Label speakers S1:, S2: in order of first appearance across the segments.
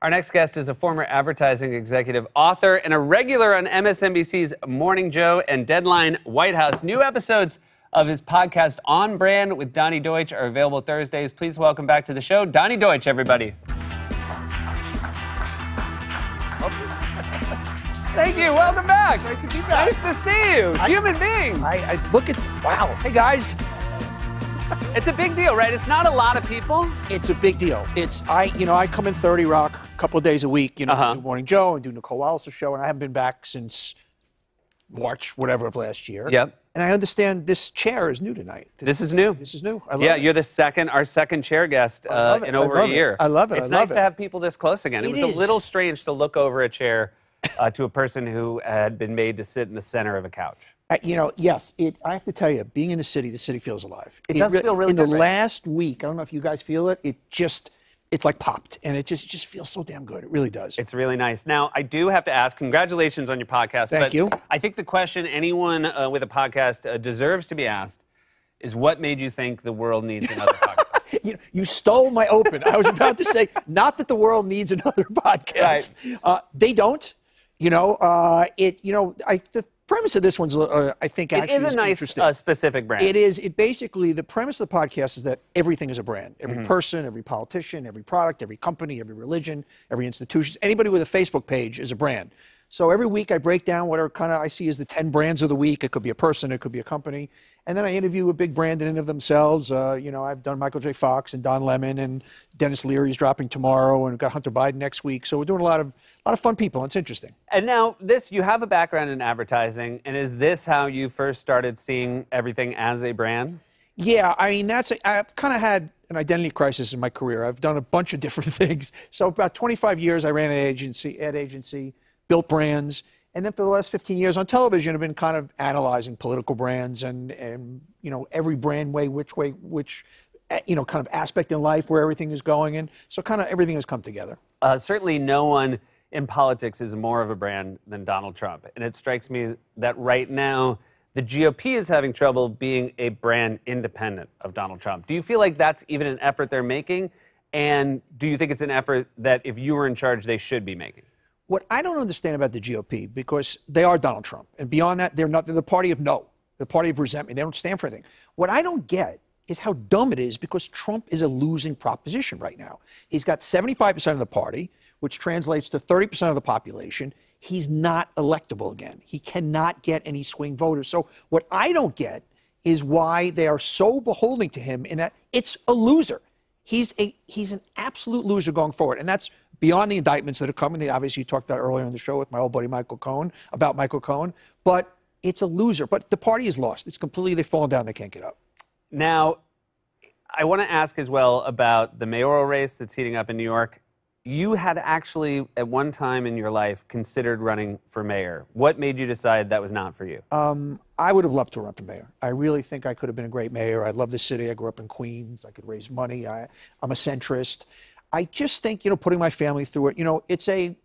S1: Our next guest is a former advertising executive, author, and a regular on MSNBC's Morning Joe and Deadline White House. New episodes of his podcast, On Brand with Donny Deutsch, are available Thursdays. Please welcome back to the show, Donny Deutsch, everybody. Thank you. Welcome back.
S2: Great to be back.
S1: Nice to see you. Human beings.
S2: I look at, wow. Hey, guys.
S1: It's a big deal, right? It's not a lot of people.
S2: It's a big deal. I come in 30 Rock a couple of days a week, do Morning Joe and do Nicole Wallace's show, and I haven't been back since March, whatever, of last year.
S1: Yep.
S2: And I understand this chair is new tonight.
S1: This is new.
S2: This is new. I love it.
S1: You're our second chair guest in over a year.
S2: I love it.
S1: It's nice to have people this close again. It was
S2: is.
S1: a little strange to look over a chair to a person who had been made to sit in the center of a couch.
S2: Yes. I have to tell you, being in the city feels alive.
S1: It does feel really good.
S2: In the last week, I don't know if you guys feel it. It's like popped, and it just feels so damn good. It really does.
S1: It's really nice. Now, I do have to ask, congratulations on your podcast.
S2: Thank you.
S1: I think the question anyone with a podcast deserves to be asked is, what made you think the world needs another podcast?
S2: You stole my open. I was about to say, not that the world needs another podcast.
S1: Right.
S2: They don't. The premise of this one's, I think, actually
S1: is a nice, specific brand.
S2: It is. The premise of the podcast is that everything is a brand. Every person, every politician, every product, every company, every religion, every institution, anybody with a Facebook page is a brand. So every week I break down what I see as the 10 brands of the week. It could be a person, it could be a company. And then I interview a big brand in and of themselves. I've done Michael J. Fox and Don Lemon, and Dennis Leary's dropping tomorrow, and we've got Hunter Biden next week. So we're doing a lot of fun people. It's interesting.
S1: And now you have a background in advertising, and is this how you first started seeing everything as a brand?
S2: Yeah, I've kind of had an identity crisis in my career. I've done a bunch of different things. So about 25 years I ran an ad agency, built brands, and then for the last 15 years on television, I've been kind of analyzing political brands and every brand which kind of aspect in life where everything is going, and so kind of everything has come together.
S1: Certainly no one in politics is more of a brand than Donald Trump, and it strikes me that right now the GOP is having trouble being a brand independent of Donald Trump. Do you feel like that's even an effort they're making, and do you think it's an effort that if you were in charge they should be making?
S2: What I don't understand about the GOP, because they are Donald Trump, and beyond that, they're the party of no, the party of resentment. They don't stand for anything. What I don't get is how dumb it is, because Trump is a losing proposition right now. He's got 75% of the party, which translates to 30% of the population. He's not electable again. He cannot get any swing voters. So what I don't get is why they are so beholden to him, in that it's a loser. He's an absolute loser going forward, and that's beyond the indictments that are coming. Obviously, you talked about earlier on the show with my old buddy Michael Cohen, but it's a loser. But the party is lost. It's completely, they've fallen down, they can't get up.
S1: Now, I want to ask as well about the mayoral race that's heating up in New York. You had actually, at one time in your life, considered running for mayor. What made you decide that was not for you?
S2: I would have loved to run for mayor. I really think I could have been a great mayor. I love the city. I grew up in Queens. I could raise money. I'm a centrist. I just think, putting my family through it,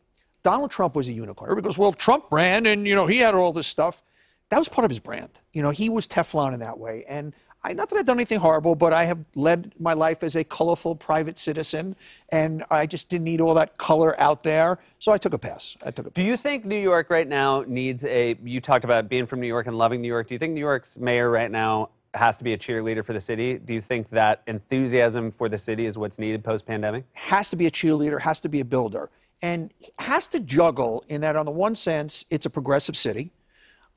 S2: Donald Trump was a unicorn. Everybody goes, well, Trump brand, and, he had all this stuff. That was part of his brand. He was Teflon in that way. And not that I've done anything horrible, but I have led my life as a colorful private citizen, and I just didn't need all that color out there, so I took a pass.
S1: Do you think New York right now needs you talked about being from New York and loving New York. Do you think New York's mayor right now has to be a cheerleader for the city? Do you think that enthusiasm for the city is what's needed post-pandemic?
S2: Has to be a cheerleader, has to be a builder, and has to juggle in that on the one sense, it's a progressive city.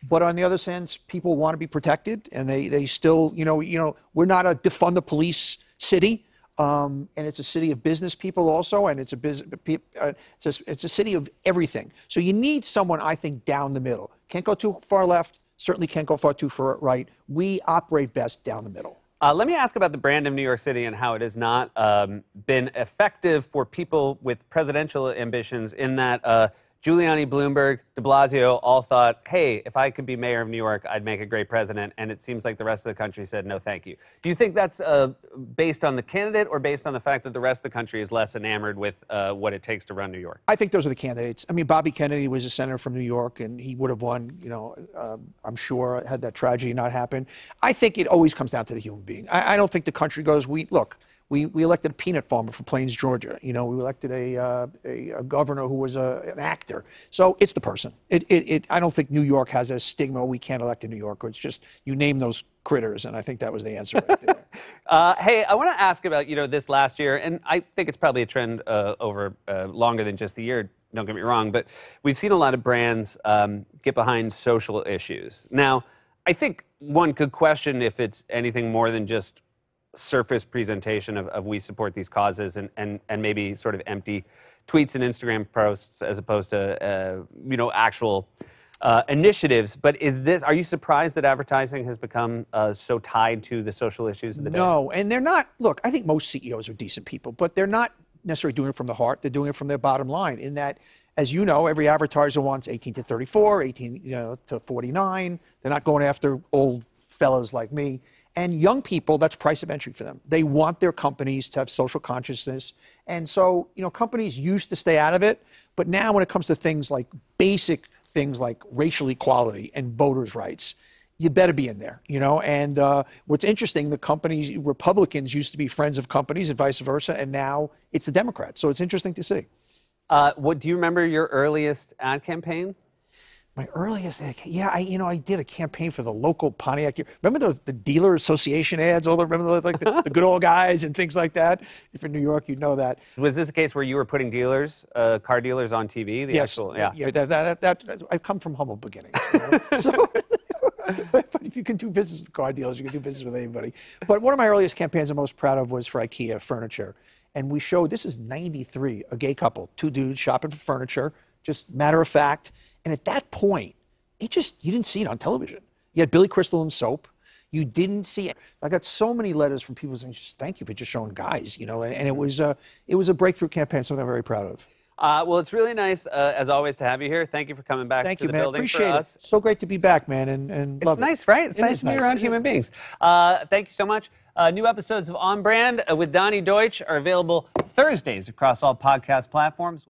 S2: But on the other sense, people want to be protected, and they still, we're not a defund the police city, and it's a city of business people also, and it's a city of everything. So you need someone, I think, down the middle. Can't go too far left, certainly can't go far too far right. We operate best down the middle.
S1: Let me ask about the brand of New York City and how it has not been effective for people with presidential ambitions, in that Giuliani, Bloomberg, de Blasio all thought, hey, if I could be mayor of New York, I'd make a great president. And it seems like the rest of the country said, no, thank you. Do you think that's based on the candidate, or based on the fact that the rest of the country is less enamored with what it takes to run New York?
S2: I think those are the candidates. I mean, Bobby Kennedy was a senator from New York, and he would have won, I'm sure, had that tragedy not happened. I think it always comes down to the human being. I don't think the country goes, We elected a peanut farmer from Plains, Georgia. We elected a governor who was an actor. So it's the person. I don't think New York has a stigma. We can't elect in New York. It's just you name those critters, and I think that was the answer right there.
S1: Hey, I want to ask about this last year, and I think it's probably a trend over longer than just a year. Don't get me wrong, but we've seen a lot of brands get behind social issues. Now, I think one could question if it's anything more than just surface presentation of we support these causes and maybe sort of empty tweets and Instagram posts as opposed to actual initiatives. But are you surprised that advertising has become so tied to the social issues of the day?
S2: No, and they're not. Look, I think most CEOs are decent people, but they're not necessarily doing it from the heart. They're doing it from their bottom line. In that, as you know, every advertiser wants 18 to 34, 18 to 49. They're not going after old fellas like me. And young people, that's price of entry for them. They want their companies to have social consciousness. And so, companies used to stay out of it. But now when it comes to things like basic things like racial equality and voters' rights, you better be in there, And what's interesting, the companies, Republicans used to be friends of companies and vice versa. And now it's the Democrats. So it's interesting to see.
S1: Do you remember your earliest ad campaign?
S2: My earliest, I did a campaign for the local Pontiac. Remember the dealer association ads? Remember the good old guys and things like that? If you're in New York, you'd know that.
S1: Was this a case where you were putting car dealers on TV?
S2: Yes. I come from humble beginnings. So, but if you can do business with car dealers, you can do business with anybody. But one of my earliest campaigns I'm most proud of was for IKEA furniture. And we showed, this is 93, a gay couple, two dudes shopping for furniture, just matter of fact. And at that point, you didn't see it on television. You had Billy Crystal and soap. You didn't see it. I got so many letters from people saying, just thank you for just showing guys, and it was a breakthrough campaign, something I'm very proud of.
S1: Well, it's really nice, as always, to have you here. Thank you for coming back to the building
S2: Appreciate
S1: for us.
S2: It. So great to be back, man, and love it.
S1: It's nice, right? It's nice to be around human beings. Thank you so much. New episodes of On Brand with Donny Deutsch are available Thursdays across all podcast platforms.